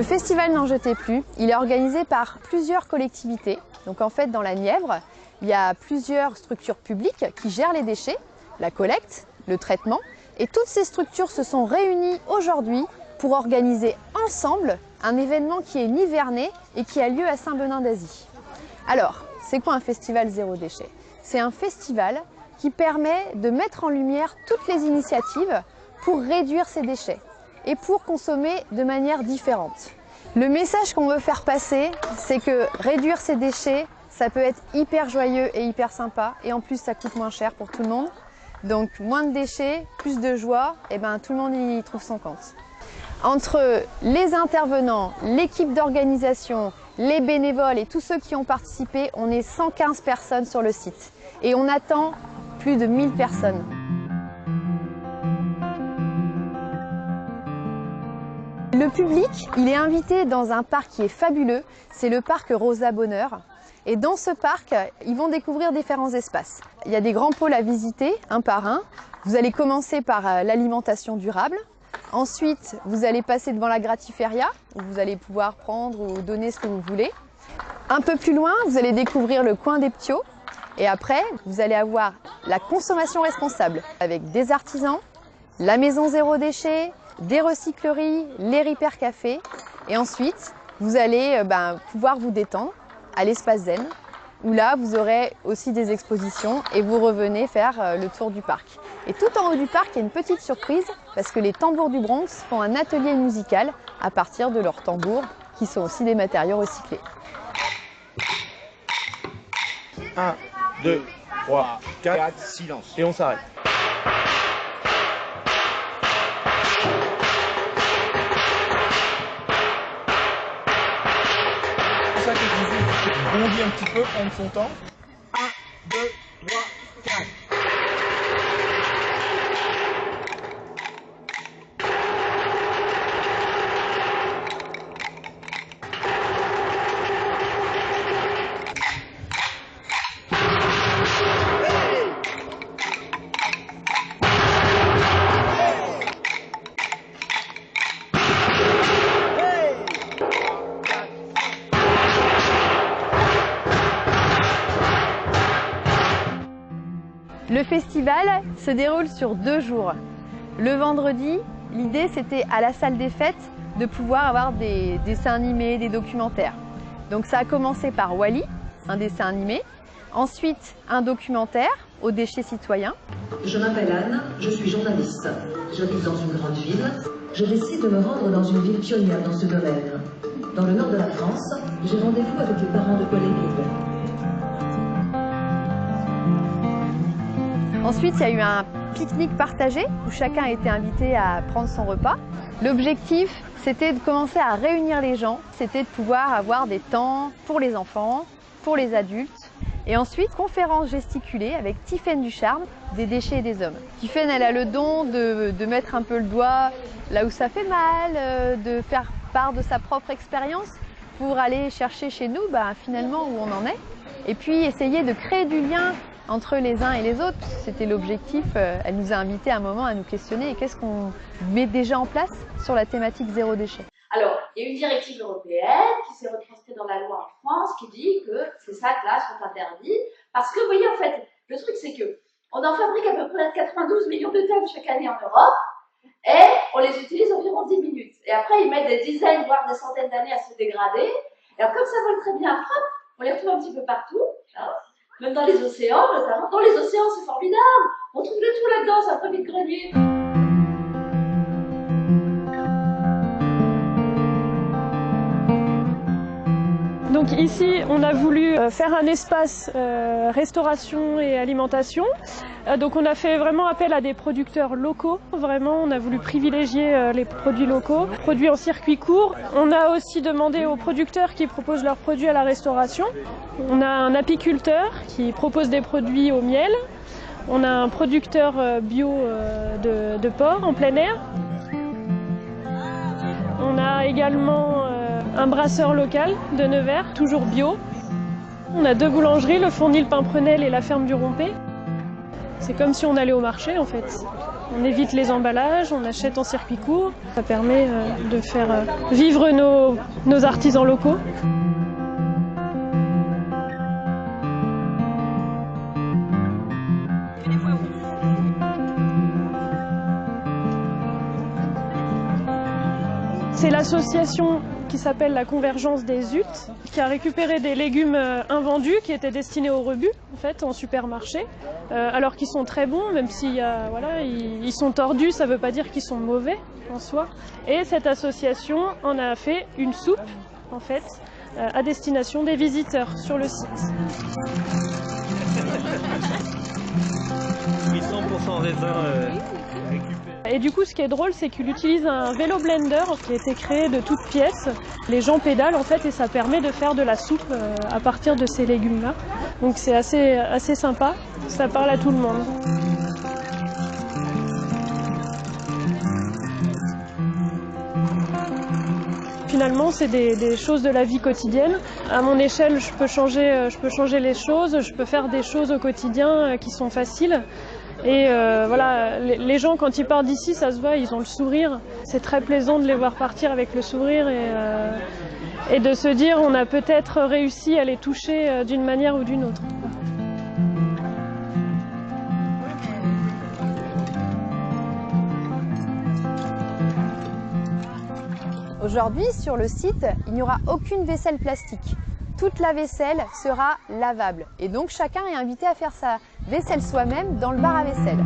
festival N'en jetez plus, il est organisé par plusieurs collectivités. Donc en fait, dans la Nièvre, il y a plusieurs structures publiques qui gèrent les déchets, la collecte, le traitement. Et toutes ces structures se sont réunies aujourd'hui pour organiser ensemble un événement qui est nivernais et qui a lieu à Saint-Benin-d'Azy. Alors, c'est quoi un festival zéro déchet? C'est un festival qui permet de mettre en lumière toutes les initiatives pour réduire ces déchets et pour consommer de manière différente. Le message qu'on veut faire passer, c'est que réduire ces déchets, ça peut être hyper joyeux et hyper sympa, et en plus ça coûte moins cher pour tout le monde. Donc moins de déchets, plus de joie, et ben tout le monde y trouve son compte. Entre les intervenants, l'équipe d'organisation, les bénévoles et tous ceux qui ont participé, on est 115 personnes sur le site et on attend plus de 1000 personnes. Le public, il est invité dans un parc qui est fabuleux, c'est le parc Rosa Bonheur. Et dans ce parc, ils vont découvrir différents espaces. Il y a des grands pôles à visiter, un par un. Vous allez commencer par l'alimentation durable. Ensuite, vous allez passer devant la Gratiféria, où vous allez pouvoir prendre ou donner ce que vous voulez. Un peu plus loin, vous allez découvrir le coin des Ptios. Et après, vous allez avoir la consommation responsable, avec des artisans, la maison zéro déchet, des recycleries, les Ripper Café. Et ensuite, vous allez pouvoir vous détendre à l'espace zen, où là, vous aurez aussi des expositions et vous revenez faire le tour du parc. Et tout en haut du parc, il y a une petite surprise, parce que les tambours du Bronx font un atelier musical à partir de leurs tambours, qui sont aussi des matériaux recyclés. 1, 2, 3, 4, silence. Et on s'arrête. Ça que je disais, bondit un petit peu, prendre son temps. 1, 2, 3, 4. Le festival se déroule sur 2 jours. Le vendredi, l'idée c'était à la salle des fêtes de pouvoir avoir des dessins animés, des documentaires. Donc ça a commencé par Wall-E, un dessin animé, ensuite un documentaire aux déchets citoyens. Je m'appelle Anne, je suis journaliste. J'habite dans une grande ville. Je décide de me rendre dans une ville pionnière dans ce domaine. Dans le nord de la France, j'ai rendez-vous avec les parents de collègues. Ensuite, il y a eu un pique-nique partagé où chacun a été invité à prendre son repas. L'objectif, c'était de commencer à réunir les gens, c'était de pouvoir avoir des temps pour les enfants, pour les adultes. Et ensuite, conférence gesticulée avec Tiffaine Ducharme, des déchets et des hommes. Tiffaine, elle a le don de mettre un peu le doigt là où ça fait mal, de faire part de sa propre expérience pour aller chercher chez nous finalement où on en est. Et puis essayer de créer du lien entre les uns et les autres. C'était l'objectif. Elle nous a invités à un moment à nous questionner et qu'est-ce qu'on met déjà en place sur la thématique zéro déchet. Alors, il y a une directive européenne qui s'est retranscrite dans la loi en France qui dit que ces sacs-là sont interdits parce que, vous voyez, en fait, le truc c'est que on en fabrique à peu près 92 millions de tonnes chaque année en Europe et on les utilise environ 10 minutes. Et après, ils mettent des dizaines, voire des centaines d'années à se dégrader. Et alors, comme ça vole très bien à frappe, on les retrouve un petit peu partout, hein, même dans les océans, notamment. Dans les océans, c'est formidable. On trouve de tout là-dedans, c'est un peu vide-grenier. Donc ici, on a voulu faire un espace restauration et alimentation. Donc on a fait vraiment appel à des producteurs locaux. Vraiment, on a voulu privilégier les produits locaux, produits en circuit court. On a aussi demandé aux producteurs qui proposent leurs produits à la restauration. On a un apiculteur qui propose des produits au miel. On a un producteur bio de porc en plein air. On a également un brasseur local de Nevers, toujours bio. On a 2 boulangeries, le Fournil Pimprenel et la ferme du Rompé. C'est comme si on allait au marché en fait. On évite les emballages, on achète en circuit court. Ça permet de faire vivre nos artisans locaux. C'est l'association qui s'appelle la Convergence des Huttes, qui a récupéré des légumes invendus qui étaient destinés au rebut en fait, en supermarché, alors qu'ils sont très bons, même s'ils ils sont tordus, ça ne veut pas dire qu'ils sont mauvais en soi. Et cette association en a fait une soupe en fait, à destination des visiteurs sur le site. 100% raisin récupéré. Et du coup, ce qui est drôle, c'est qu'il utilise un vélo blender qui a été créé de toutes pièces. Les gens pédalent en fait et ça permet de faire de la soupe à partir de ces légumes-là. Donc c'est assez sympa, ça parle à tout le monde. Finalement, c'est des choses de la vie quotidienne. À mon échelle, je peux changer les choses, je peux faire des choses au quotidien qui sont faciles. Et voilà, les gens quand ils partent d'ici, ça se voit, ils ont le sourire. C'est très plaisant de les voir partir avec le sourire et de se dire on a peut-être réussi à les toucher d'une manière ou d'une autre. Aujourd'hui, sur le site, il n'y aura aucune vaisselle plastique. Toute la vaisselle sera lavable et donc chacun est invité à faire sa vaisselle soi-même dans le bar à vaisselle.